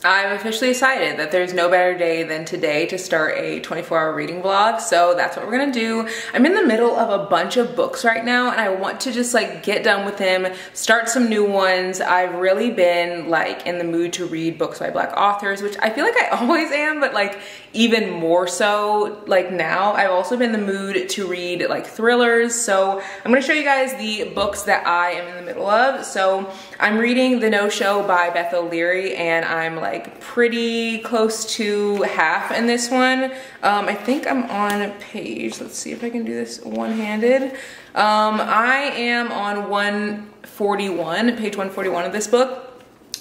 I've officially decided that there's no better day than today to start a 24-hour reading vlog, so that's what we're gonna do. I'm in the middle of a bunch of books right now, and I want to just like get done with them, start some new ones. I've really been like in the mood to read books by Black authors, which I feel like I always am, but like even more so like now. I've also been in the mood to read like thrillers, so I'm gonna show you guys the books that I am in the middle of. So I'm reading The No-Show by Beth O'Leary, and I'm like pretty close to half in this one. I think I'm on page, let's see if I can do this one-handed. I am on 141, page 141 of this book.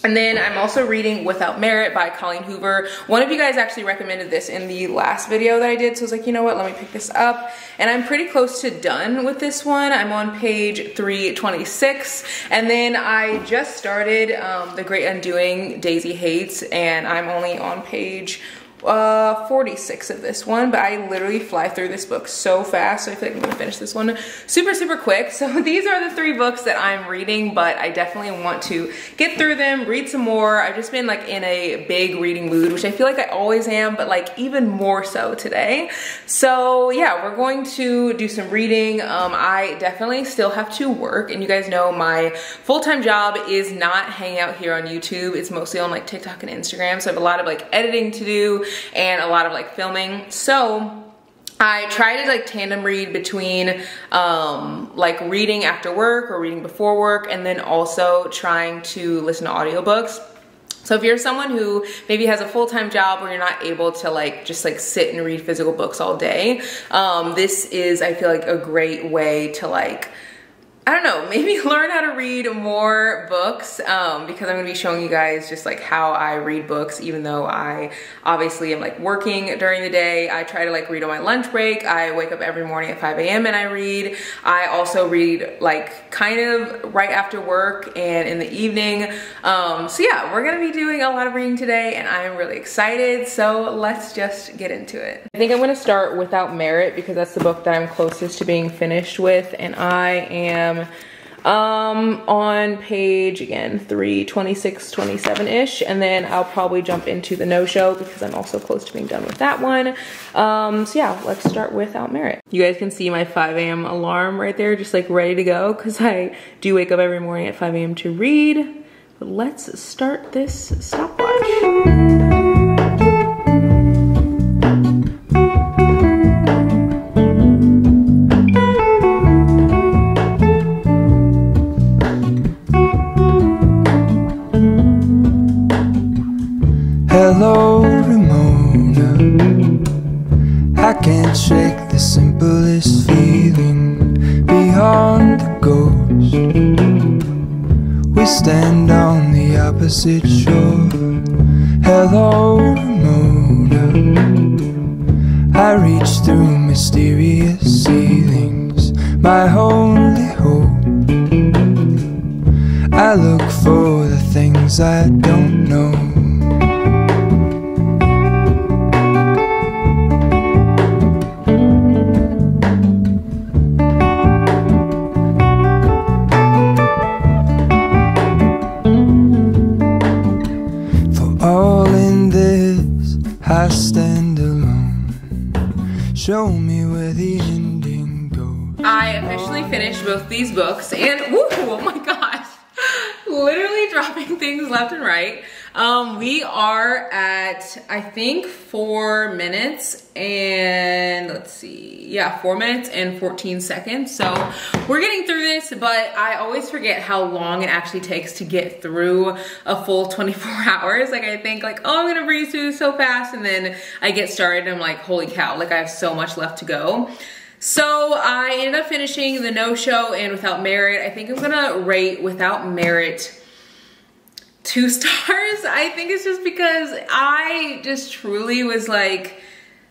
And then I'm also reading Without Merit by Colleen Hoover. One of you guys actually recommended this in the last video that I did, so I was like, you know what, let me pick this up. And I'm pretty close to done with this one. I'm on page 326. And then I just started The Great Undoing, Daisy Hates, and I'm only on page 46 of this one, but I literally fly through this book so fast, so I feel like I'm gonna finish this one super quick. So these are the 3 books that I'm reading, but I definitely want to get through them, read some more. I've just been like in a big reading mood, which I feel like I always am, but like even more so today. So yeah, we're going to do some reading. I definitely still have to work, and you guys know my full-time job is not hanging out here on YouTube. It's mostly on like TikTok and Instagram, so I have a lot of like editing to do and a lot of like filming. So I try to like tandem read between like reading after work or reading before work, and then also trying to listen to audiobooks. So if you're someone who maybe has a full-time job where you're not able to like just like sit and read physical books all day, this is, I feel like, a great way to like, I don't know, maybe learn how to read more books, because I'm gonna be showing you guys just like how I read books, even though I obviously am like working during the day. I try to like read on my lunch break. I wake up every morning at 5 a.m. and I read. I also read like kind of right after work and in the evening. So yeah, we're gonna be doing a lot of reading today, and I'm really excited. So let's just get into it. I think I'm gonna start Without Merit because that's the book that I'm closest to being finished with, and I am on page, again, 326, 27-ish, and then I'll probably jump into The No-Show because I'm also close to being done with that one. So yeah, let's start Without Merit. You guys can see my 5 a.m. alarm right there, just like ready to go, because I do wake up every morning at 5 a.m. to read. But let's start this stopwatch. Hello, Ramona. I can't shake the simplest feeling beyond the ghost. We stand on the opposite shore. Hello, Ramona. I reach through mysterious ceilings, my only hope. I look for the things I don't know. I stand alone. Show me where the ending goes. I officially finished both these books, and woo, oh my gosh, literally dropping things left and right. We are at, I think, 4 minutes and let's see, yeah, 4 minutes and 14 seconds. So we're getting through this, but I always forget how long it actually takes to get through a full 24 hours. Like I think like, oh, I'm gonna breeze through this so fast, and then I get started and I'm like, holy cow, like I have so much left to go. So I ended up finishing The No-Show and Without Merit. I think I'm gonna rate Without Merit 2 stars. I think it's just because I just truly was like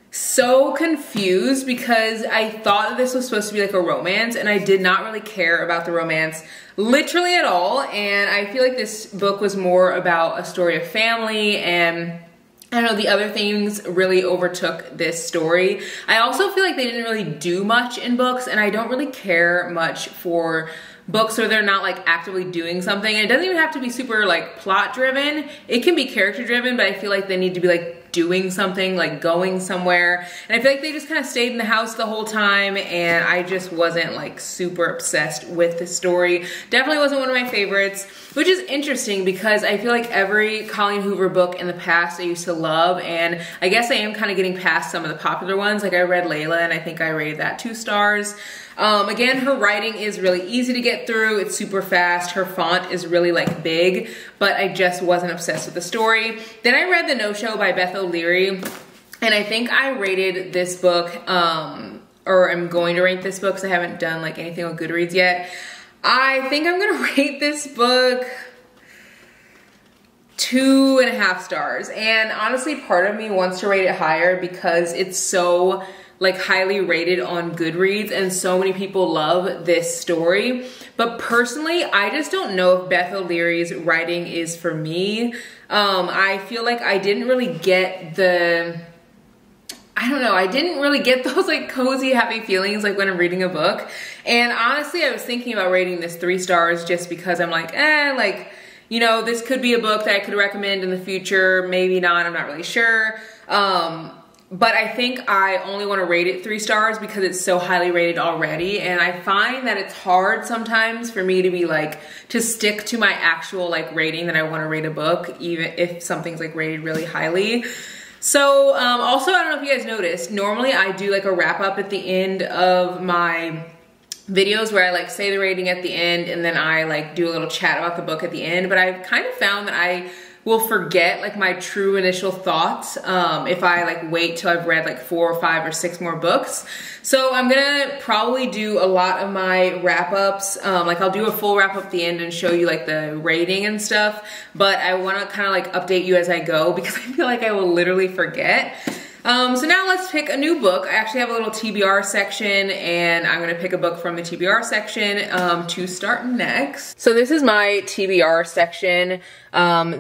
so confused, because I thought that this was supposed to be like a romance, and I did not really care about the romance literally at all. And I feel like this book was more about a story of family, and I don't know, the other things really overtook this story. I also feel like they didn't really do much in books, and I don't really care much for books where they're not like actively doing something. And it doesn't even have to be super like plot driven. It can be character driven, but I feel like they need to be like doing something, like going somewhere. And I feel like they just kind of stayed in the house the whole time, and I just wasn't like super obsessed with the story. Definitely wasn't one of my favorites, which is interesting because I feel like every Colleen Hoover book in the past I used to love, and I guess I am kind of getting past some of the popular ones. Like I read Layla and I think I rated that 2 stars. Again, her writing is really easy to get through. It's super fast. Her font is really like big, but I just wasn't obsessed with the story. Then I read The No-Show by Beth O'Leary, and I think I rated this book, or I'm going to rate this book because I haven't done like anything on Goodreads yet. I think I'm gonna rate this book 2.5 stars. And honestly, part of me wants to rate it higher because it's so like highly rated on Goodreads and so many people love this story. But personally, I just don't know if Beth O'Leary's writing is for me. I feel like I didn't really get the, I don't know, I didn't really get those like cozy, happy feelings like when I'm reading a book. And honestly, I was thinking about rating this 3 stars just because I'm like, like, you know, this could be a book that I could recommend in the future, maybe not, I'm not really sure. But I think I only want to rate it 3 stars because it's so highly rated already. And I find that it's hard sometimes for me to be like, to stick to my actual like rating that I want to rate a book, even if something's like rated really highly. So also, I don't know if you guys noticed, normally I do like a wrap up at the end of my videos where I like say the rating at the end and then I like do a little chat about the book at the end. But I've kind of found that I will forget like my true initial thoughts if I like wait till I've read like 4 or 5 or 6 more books. So I'm gonna probably do a lot of my wrap-ups. Like I'll do a full wrap-up at the end and show you like the rating and stuff, but I wanna kind of like update you as I go because I feel like I will literally forget. So now let's pick a new book. I actually have a little TBR section and I'm gonna pick a book from the TBR section to start next. So this is my TBR section.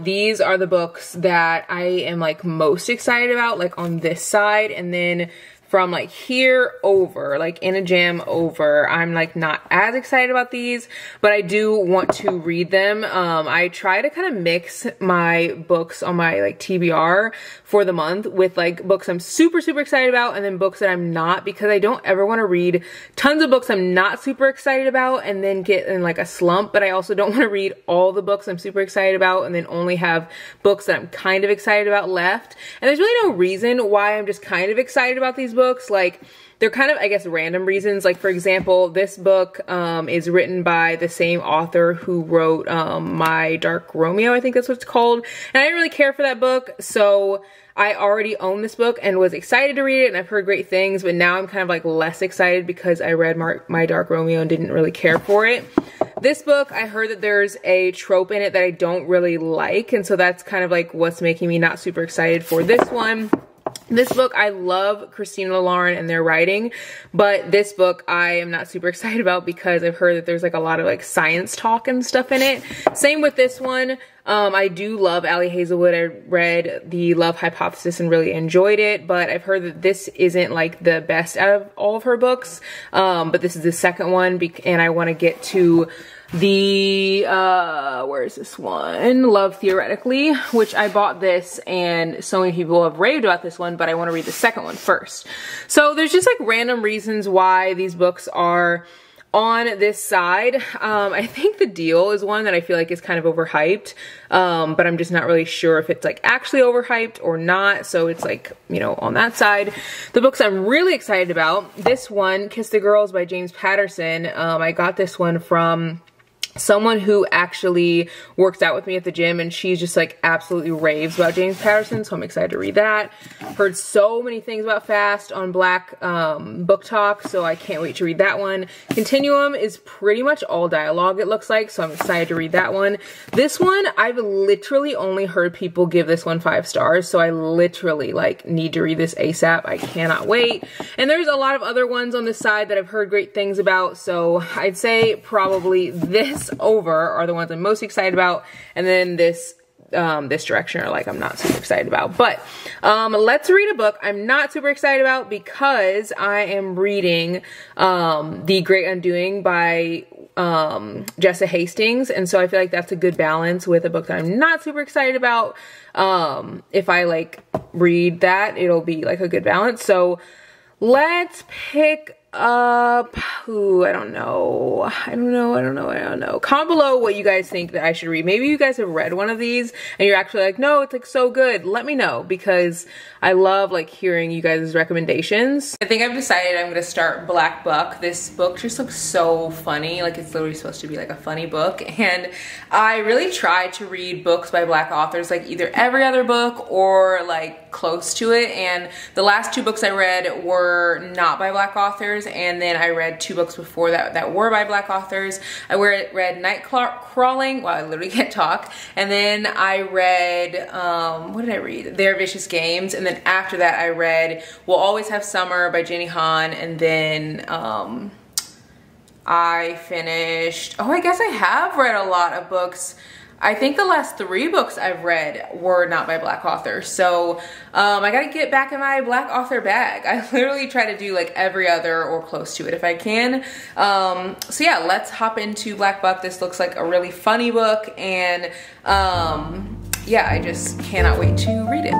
These are the books that I am like most excited about, like on this side, and then from like here over, like in a jam over, I'm like not as excited about these, but I do want to read them. I try to kind of mix my books on my like TBR for the month with like books I'm super excited about and then books that I'm not, because I don't ever want to read tons of books I'm not super excited about and then get in like a slump, but I also don't want to read all the books I'm super excited about and then only have books that I'm kind of excited about left. And there's really no reason why I'm just kind of excited about these books. Like they're kind of, I guess, random reasons. Like for example, this book is written by the same author who wrote My Dark Romeo, I think that's what it's called. And I didn't really care for that book, so I already own this book and was excited to read it, and I've heard great things, but now I'm kind of like less excited because I read My Dark Romeo and didn't really care for it. This book, I heard that there's a trope in it that I don't really like, and so that's kind of like what's making me not super excited for this one. This book, I love Christina Lauren and their writing, but this book I am not super excited about because I've heard that there's like a lot of like science talk and stuff in it. Same with this one. I do love Ali Hazelwood. I read The Love Hypothesis and really enjoyed it, but I've heard that this isn't like the best out of all of her books. But this is the second one, and I want to get to the, where is this one? Love Theoretically, which I bought this and so many people have raved about this one, but I want to read the second one first. So there's just like random reasons why these books are on this side. I think The Deal is one that I feel like is kind of overhyped, but I'm just not really sure if it's like actually overhyped or not, so it's like, you know, on that side. The books I'm really excited about, this one, Kiss the Girls by James Patterson. I got this one from someone who actually works out with me at the gym, and she's just like absolutely raves about James Patterson, so I'm excited to read that. Heard so many things about Fast on Black Book Talk, so I can't wait to read that one. Continuum is pretty much all dialogue, it looks like, so I'm excited to read that one. This one, I've literally only heard people give this one 5 stars, so I literally like need to read this ASAP. I cannot wait. And there's a lot of other ones on this side that I've heard great things about, so I'd say probably this over are the ones I'm most excited about, and then this direction are like I'm not super excited about. But let's read a book I'm not super excited about because I am reading The Great Undoing by Jessa Hastings, and so I feel like that's a good balance with a book that I'm not super excited about. If I like read that, it'll be like a good balance. So let's pick up, ooh, I don't know. Comment below what you guys think that I should read. Maybe you guys have read one of these and you're actually like, no, it's like so good. Let me know, because I love like hearing you guys' recommendations. I think I've decided I'm gonna start Black Buck. This book just looks so funny. Like, it's literally supposed to be like a funny book, and I really try to read books by Black authors, like either every other book or like close to it. And the last 2 books I read were not by Black authors, and then I read 2 books before that that were by Black authors. I read Night Crawling, wow, I literally can't talk, and then I read, what did I read? Their Vicious Games, and then after that I read We'll Always Have Summer by Jenny Han, and then I finished, oh, I guess I have read a lot of books. I think the last 3 books I've read were not by Black authors. So I gotta get back in my Black author bag. I literally try to do like every other or close to it if I can. So yeah, let's hop into Black Buck. This looks like a really funny book, and yeah, I just cannot wait to read it.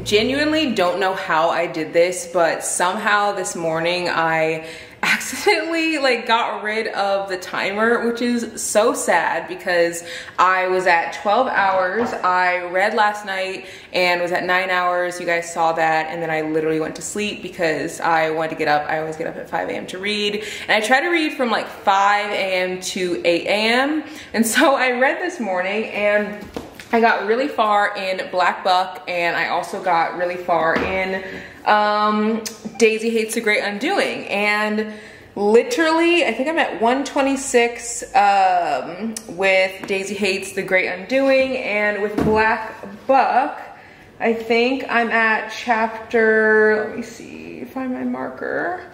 Genuinely don't know how I did this, but somehow this morning I accidentally like got rid of the timer, which is so sad because I was at 12 hours. I read last night and was at 9 hours. You guys saw that, and then I literally went to sleep because I wanted to get up. I always get up at 5 a.m. to read, and I try to read from like 5 a.m. to 8 a.m. and so I read this morning, and I got really far in Black Buck, and I also got really far in Daisy Hates the Great Undoing. And literally, I think I'm at 126 with Daisy Hates the Great Undoing, and with Black Buck, I think I'm at chapter, let me see, find my marker,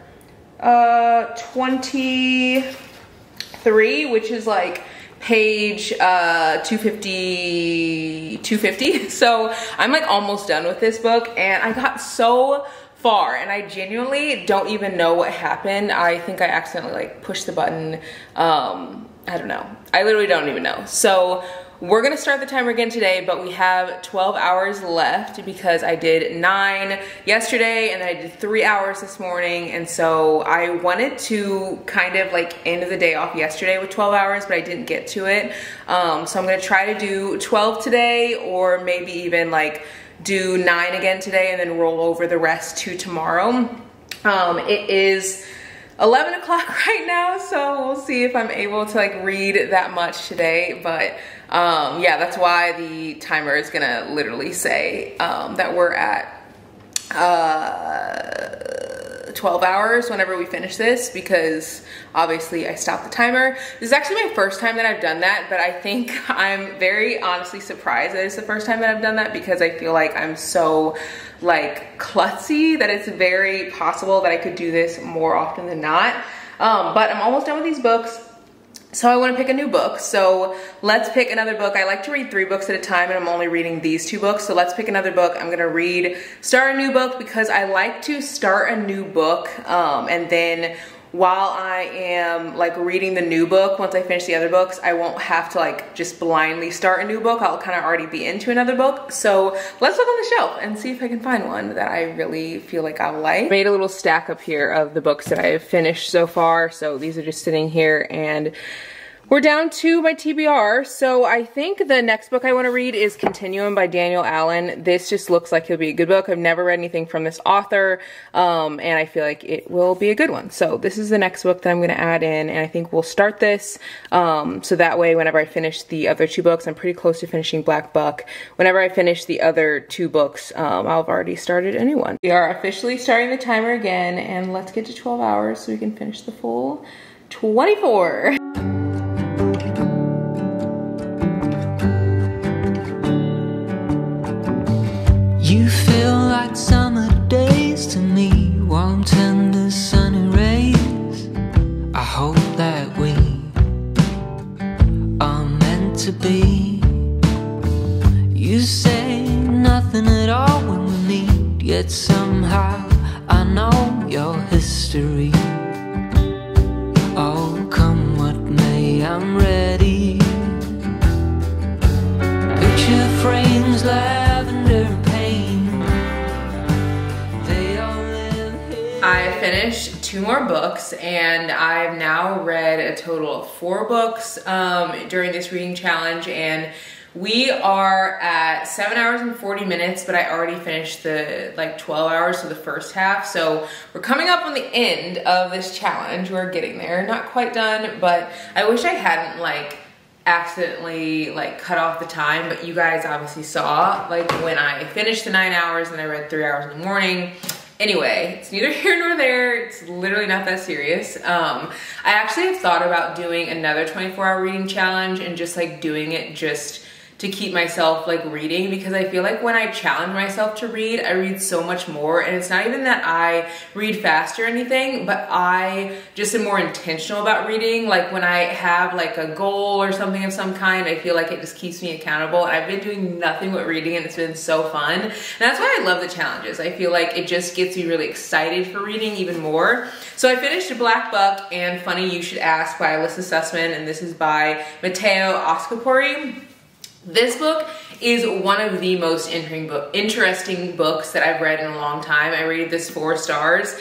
23, which is like page 250. So I'm like almost done with this book, and I got so far and I genuinely don't even know what happened. I think I accidentally like pushed the button. I don't know. I literally don't even know. So we're gonna start the timer again today, but we have 12 hours left because I did 9 yesterday and then I did 3 hours this morning. And so I wanted to kind of like end the day off yesterday with 12 hours, but I didn't get to it. So I'm gonna try to do 12 today, or maybe even like do 9 again today and then roll over the rest to tomorrow. It is 11 o'clock right now, so we'll see if I'm able to like read that much today. But yeah, that's why the timer is gonna literally say that we're at 12 hours whenever we finish this, because obviously I stopped the timer. This is actually my first time that I've done that, but I think I'm very honestly surprised that it's the first time that I've done that, because I feel like I'm so like klutzy that it's very possible that I could do this more often than not. But I'm almost done with these books. So I want to pick a new book. So let's pick another book. I like to read 3 books at a time, and I'm only reading these 2 books. So let's pick another book. I'm going to start a new book, because I like to start a new book and then while I am like reading the new book, once I finish the other books, I won't have to like just blindly start a new book. I'll kind of already be into another book. So let's look on the shelf and see if I can find one that I really feel like I'll like. I made a little stack up here of the books that I have finished so far. So these are just sitting here, and we're down to my TBR. So I think the next book I want to read is Continuum by Daniel Allen. This just looks like it'll be a good book. I've never read anything from this author, and I feel like it will be a good one. So this is the next book that I'm going to add in, and I think we'll start this. So that way, whenever I finish the other two books, I'm pretty close to finishing Black Buck. Whenever I finish the other two books, I'll have already started a new one. We are officially starting the timer again, and let's get to 12 hours so we can finish the full 24. You feel like summer days to me, warm, tender, sunny rays. I hope that we are meant to be. You say nothing at all when we meet, yet somehow I know your history. Oh, come what may, I'm ready. Picture frames, lavender. I finished 2 more books, and I've now read a total of 4 books during this reading challenge, and we are at 7 hours and 40 minutes, but I already finished the 12 hours, so the first half. So we're coming up on the end of this challenge. We're getting there. Not quite done, but I wish I hadn't accidentally cut off the time, but you guys obviously saw when I finished the 9 hours and I read 3 hours in the morning. Anyway, it's neither here nor there. It's literally not that serious. I actually have thought about doing another 24-hour reading challenge and just doing it just to keep myself reading, because I feel like when I challenge myself to read, I read so much more. And it's not even that I read fast or anything, but I just am more intentional about reading. When I have a goal or something of some kind, I feel like it just keeps me accountable. And I've been doing nothing but reading, and it's been so fun. And that's why I love the challenges. I feel like it just gets me really excited for reading even more. So I finished Black Buck and Funny You Should Ask by Alyssa Sussman, and this is by Matteo Oscapori. This book is one of the most interesting books that I've read in a long time. I rated this 4 stars.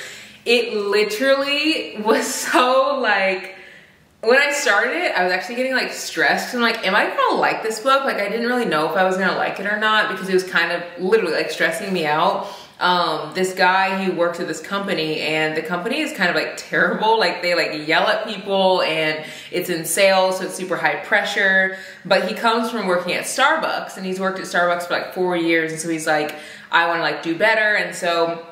It literally was so when I started it, I was actually getting stressed. I'm am I gonna like this book? I didn't really know if I was gonna like it or not, because it was kind of literally stressing me out. This guy, he works at this company, and the company is kind of terrible. They yell at people, and it's in sales, so it's super high pressure. But he comes from working at Starbucks, and he's worked at Starbucks for 4 years, and so he's I want to do better. And so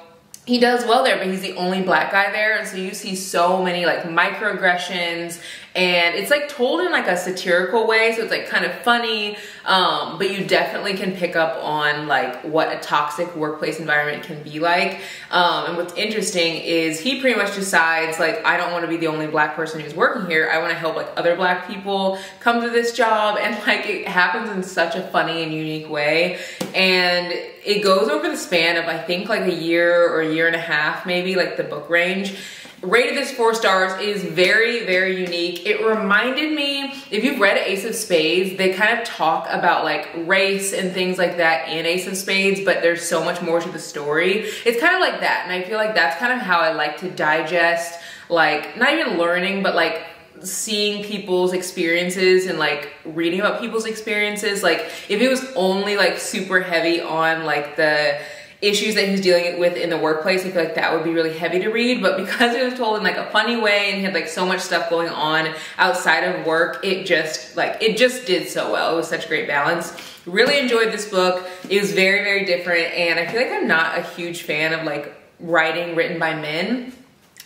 he does well there, but he's the only black guy there, and so you see so many microaggressions, and it's told in a satirical way, so it's kind of funny, but you definitely can pick up on what a toxic workplace environment can be like. And what's interesting is he pretty much decides I don't want to be the only black person who's working here. I want to help other black people come to this job, and it happens in such a funny and unique way. And it goes over the span of I think a year or a year and a half, maybe the book range. Rated this 4 stars. Is very, very unique. It reminded me, if you've read Ace of Spades, they kind of talk about race and things like that in Ace of Spades, but there's so much more to the story. It's kind of like that, and I feel that's kind of how I like to digest, not even learning, but seeing people's experiences and reading about people's experiences. If it was only super heavy on the issues that he's dealing with in the workplace, I feel that would be really heavy to read. But because it was told in a funny way, and he had so much stuff going on outside of work, it just did so well. It was such great balance. Really enjoyed this book. It was very, very different, and I feel I'm not a huge fan of writing written by men.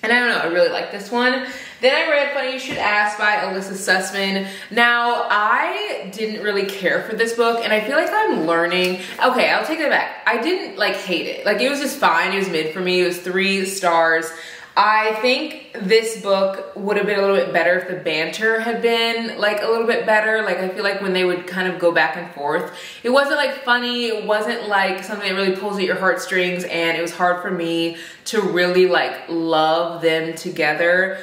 And I don't know, I really like this one. Then I read Funny You Should Ask by Alyssa Sussman. Now, I didn't really care for this book, and I feel I'm learning. Okay, I'll take that back. I didn't hate it. It was just fine. It was mid for me. It was 3 stars. I think this book would have been a little bit better if the banter had been like a little bit better. Like I feel like when they would kind of go back and forth, it wasn't like funny, it wasn't like something that really pulls at your heartstrings, and it was hard for me to really like love them together.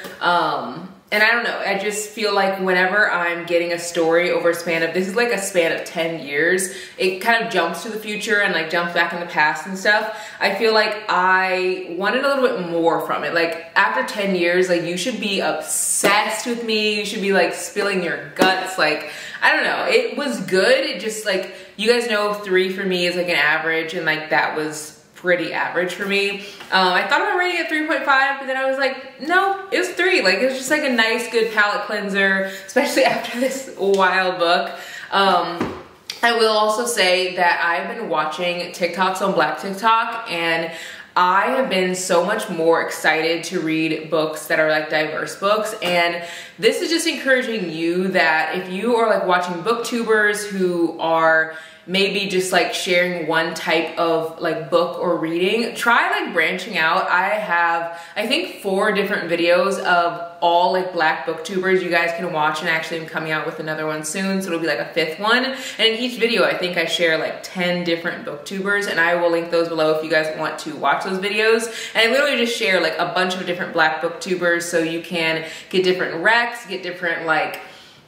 And I don't know, I just feel like whenever I'm getting a story over a span of, this is like a span of 10 years, it kind of jumps to the future and like jumps back in the past and stuff. I feel like I wanted a little bit more from it. Like after 10 years, like you should be obsessed with me. You should be like spilling your guts. Like, I don't know, it was good. It just like, you guys know 3 for me is like an average, and like that was pretty average for me. I thought about rating it 3.5, but then I was like, no, it was 3. Like it was just like a nice, good palate cleanser, especially after this wild book. I will also say that I've been watching TikToks on Black TikTok, and I have been so much more excited to read books that are like diverse books. And this is just encouraging you that if you are like watching Booktubers who are maybe just like sharing one type of like book or reading, try like branching out. I have, I think 4 different videos of all like Black Booktubers you guys can watch, and actually I'm coming out with another one soon, so it'll be like a 5th one. And in each video I think I share like 10 different Booktubers, and I will link those below if you guys want to watch those videos. And I literally just share like a bunch of different Black Booktubers so you can get different recs, get different like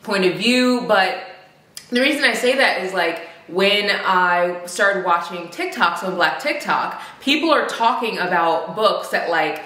point of view. But the reason I say that is like, when I started watching TikToks on Black TikTok, people are talking about books that like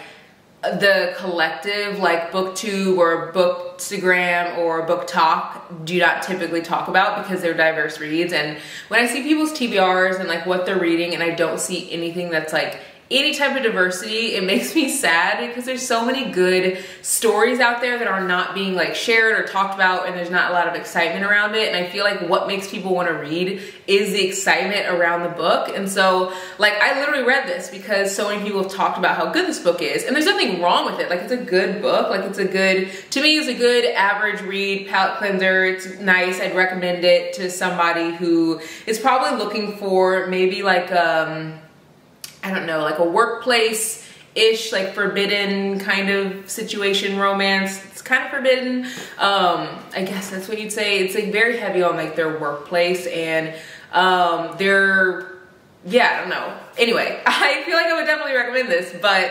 the collective, like Booktube or Bookstagram or BookTok do not typically talk about because they're diverse reads. And when I see people's TBRs and like what they're reading, and I don't see anything that's like any type of diversity, it makes me sad, because there's so many good stories out there that are not being like shared or talked about, and there's not a lot of excitement around it. And I feel like what makes people want to read is the excitement around the book. And so like I literally read this because so many people have talked about how good this book is, and there's nothing wrong with it. Like it's a good book, like it's a good, to me it's a good average read, palate cleanser. It's nice. I'd recommend it to somebody who is probably looking for maybe like I don't know, like a workplace-ish, like forbidden kind of situation romance. It's kind of forbidden. I guess that's what you'd say. It's like very heavy on like their workplace, and yeah, I don't know. Anyway, I feel like I would definitely recommend this, but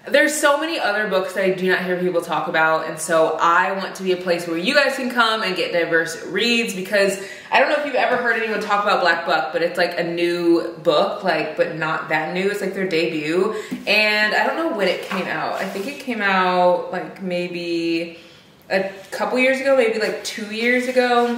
there's so many other books that I do not hear people talk about, and so I want to be a place where you guys can come and get diverse reads, because I don't know if you've ever heard anyone talk about Black Buck, but it's like a new book, like, but not that new. It's like their debut, and I don't know when it came out. I think it came out like maybe a couple years ago, maybe like 2 years ago.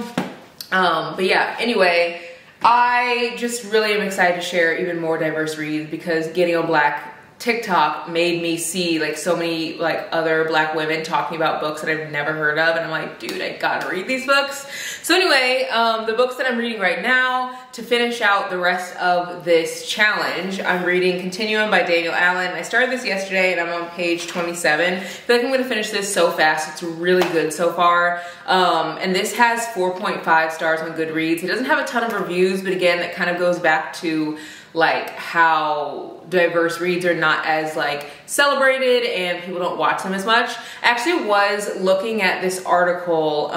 But yeah, anyway, I just really am excited to share even more diverse reads, because getting on Black TikTok made me see like so many like other Black women talking about books that I've never heard of, and I'm like, dude, I gotta read these books. So anyway, the books that I'm reading right now to finish out the rest of this challenge, I'm reading Continuum by Daniel Allen. I started this yesterday and I'm on page 27. I feel like I'm gonna finish this so fast. It's really good so far. And this has 4.5 stars on Goodreads. It doesn't have a ton of reviews, but again, that kind of goes back to like how diverse reads are not as like celebrated and people don't watch them as much. I actually was looking at this article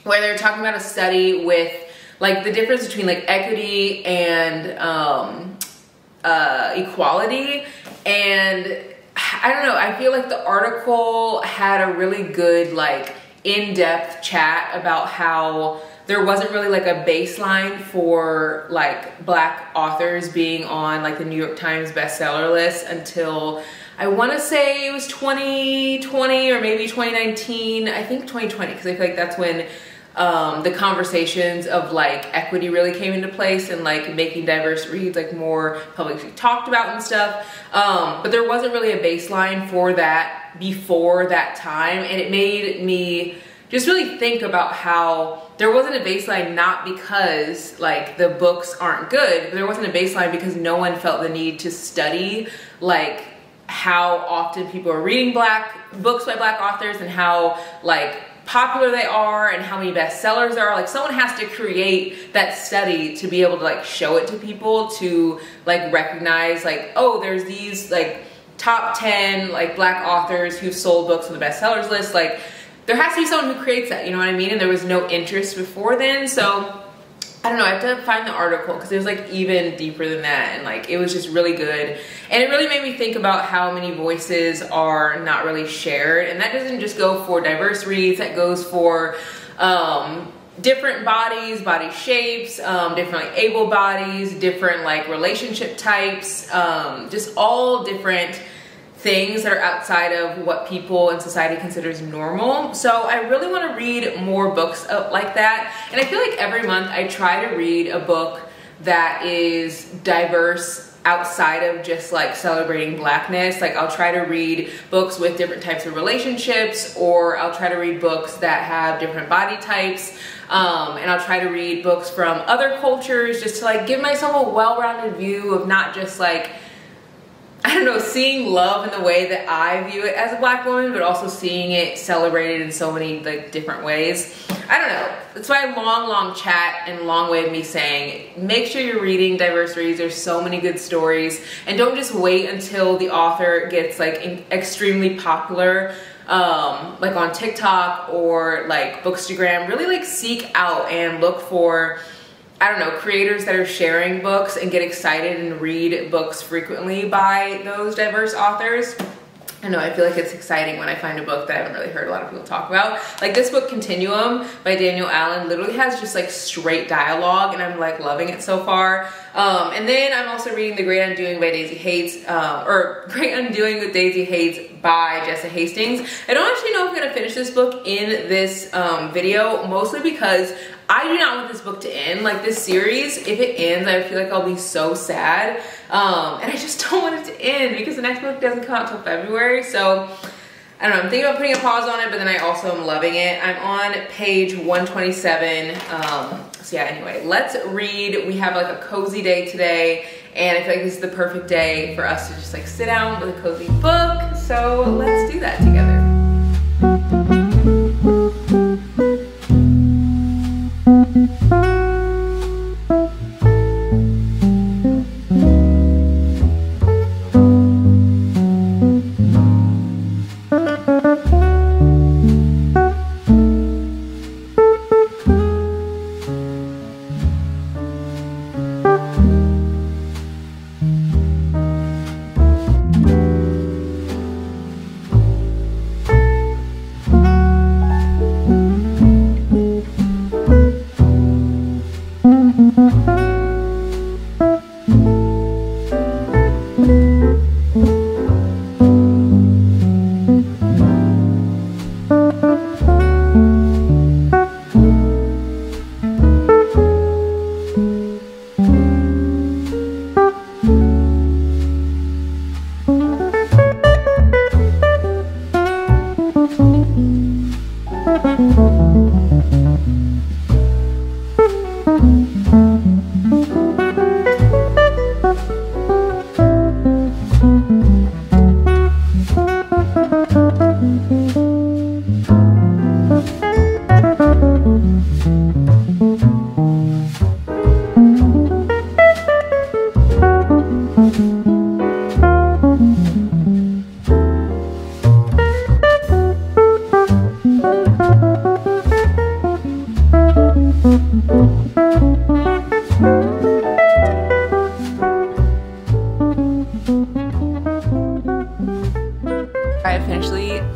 where they were talking about a study with like the difference between like equity and equality, and I don't know, I feel like the article had a really good like in-depth chat about how there wasn't really like a baseline for like Black authors being on like the New York Times bestseller list until I want to say it was 2020 or maybe 2019. I think 2020, because I feel like that's when the conversations of like equity really came into place and like making diverse reads like more publicly talked about and stuff. But there wasn't really a baseline for that before that time, and it made me just really think about how there wasn't a baseline, not because like the books aren't good, but there wasn't a baseline because no one felt the need to study like how often people are reading Black books by Black authors and how like popular they are and how many bestsellers there are. Like someone has to create that study to be able to like show it to people, to like recognize like, oh, there's these like top 10 like Black authors who've sold books on the bestsellers list. Like, there has to be someone who creates that, you know what I mean? And there was no interest before then, so I don't know, I have to find the article because it was like even deeper than that, and like it was just really good. And it really made me think about how many voices are not really shared, and that doesn't just go for diverse reads, that goes for different bodies, body shapes, different like able bodies, different like relationship types, just all different things that are outside of what people in society considers normal. So I really want to read more books like that. And I feel like every month I try to read a book that is diverse outside of just like celebrating Blackness. Like, I'll try to read books with different types of relationships, or I'll try to read books that have different body types. And I'll try to read books from other cultures just to like give myself a well-rounded view of not just like, I don't know, seeing love in the way that I view it as a Black woman, but also seeing it celebrated in so many like different ways. I don't know. That's why a long chat and long way of me saying, make sure you're reading diverse reads. There's so many good stories, and don't just wait until the author gets like extremely popular, like on TikTok or like Bookstagram. Really like seek out and look for, I don't know, creators that are sharing books, and get excited and read books frequently by those diverse authors. I know, I feel like it's exciting when I find a book that I haven't really heard a lot of people talk about. Like this book, Continuum by Daniel Allen, literally has just like straight dialogue, and I'm like loving it so far. And then I'm also reading The Great Undoing by Daisy Hates, or Great Undoing with Daisy Hates by Jessa Hastings. I don't actually know if I'm gonna finish this book in this video, mostly because I do not want this book to end. Like this series, if it ends, I feel like I'll be so sad. And I just don't want it to end because the next book doesn't come out till February. So I don't know, I'm thinking about putting a pause on it, but then I also am loving it. I'm on page 127. So yeah, anyway, let's read. We have like a cozy day today, and I feel like this is the perfect day for us to just like sit down with a cozy book. So let's do that together.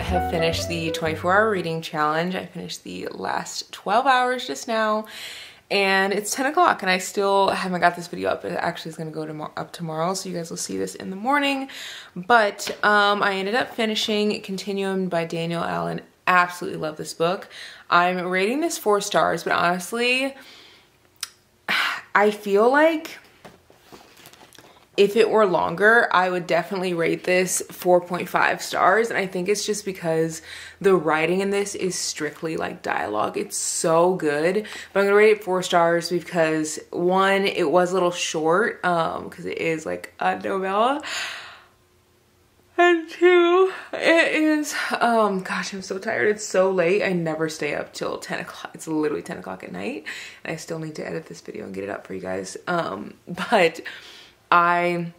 have finished the 24-hour reading challenge. I finished the last 12 hours just now, and it's 10 o'clock and I still haven't got this video up. It actually is going to go up tomorrow, so you guys will see this in the morning. But I ended up finishing Continuum by Daniel Allen. Absolutely love this book. I'm rating this 4 stars, but honestly, I feel like if it were longer, I would definitely rate this 4.5 stars. And I think it's just because the writing in this is strictly like dialogue. It's so good. But I'm gonna rate it 4 stars because 1, it was a little short because it is like a novella. And 2, it is, gosh, I'm so tired. It's so late. I never stay up till 10 o'clock. It's literally 10 o'clock at night. And I still need to edit this video and get it up for you guys. But I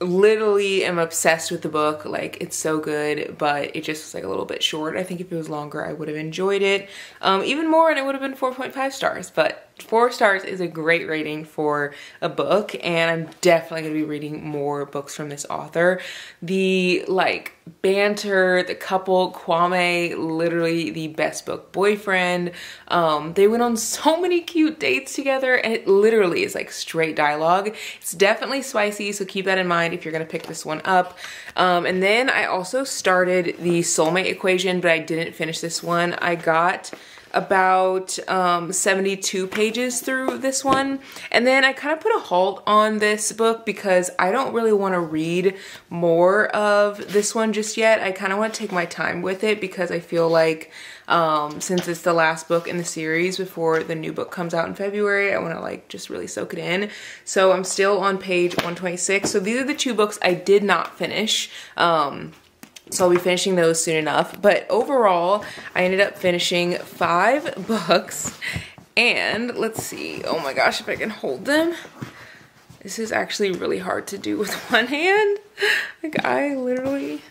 literally am obsessed with the book. Like, it's so good, but it just was like a little bit short. I think if it was longer, I would have enjoyed it even more, and it would have been 4.5 stars. But 4 stars is a great rating for a book, and I'm definitely gonna be reading more books from this author. The like banter, the couple, Kwame, literally the best book boyfriend. They went on so many cute dates together, and it literally is like straight dialogue. It's definitely spicy, so keep that in mind if you're gonna pick this one up. And then I also started the Soulmate Equation, but I didn't finish this one. I got about 72 pages through this one, and then I kind of put a halt on this book because I don't really want to read more of this one just yet. I kind of want to take my time with it because I feel like since it's the last book in the series before the new book comes out in February, I want to like just really soak it in. So I'm still on page 126. So these are the 2 books I did not finish. So I'll be finishing those soon enough. But overall, I ended up finishing 5 books. And let's see. Oh my gosh, if I can hold them. This is actually really hard to do with one hand. Like, I literally...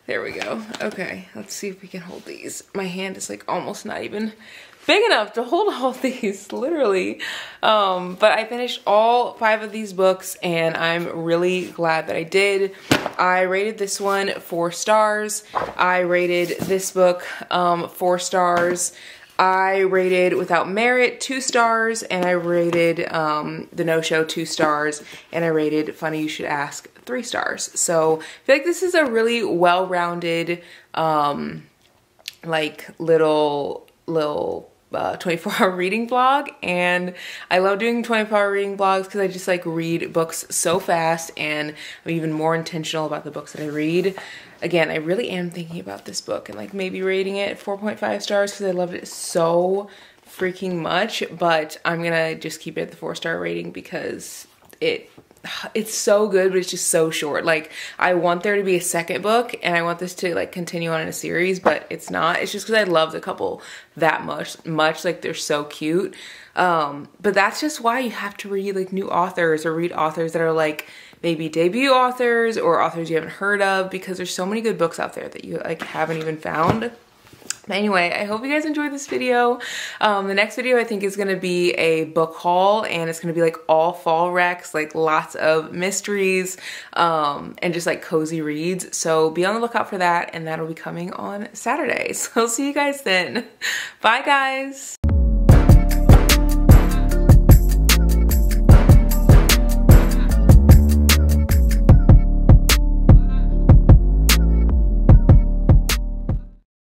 There we go. Okay, let's see if we can hold these. My hand is like almost not even big enough to hold all these, literally. But I finished all 5 of these books, and I'm really glad that I did. I rated this one 4 stars. I rated this book 4 stars. I rated Without Merit 2 stars, and I rated The No-Show 2 stars, and I rated Funny You Should Ask 3 stars. So I feel like this is a really well-rounded, like little 24-hour reading vlog, and I love doing 24-hour reading vlogs because I just like read books so fast, and I'm even more intentional about the books that I read. Again, I really am thinking about this book and like maybe rating it 4.5 stars because I loved it so freaking much, but I'm gonna just keep it at the 4-star rating because it's so good, but it's just so short. Like, I want there to be a second book, and I want this to like continue on in a series, but it's not. It's just because I love the couple that much. Like, they're so cute. But that's just why you have to read like new authors, or read authors that are like maybe debut authors or authors you haven't heard of, because there's so many good books out there that you like haven't even found. But anyway, I hope you guys enjoyed this video. The next video I think is gonna be a book haul, and it's gonna be like all fall recs, like lots of mysteries, and just like cozy reads. So be on the lookout for that, and that'll be coming on Saturday. So I'll see you guys then. Bye guys.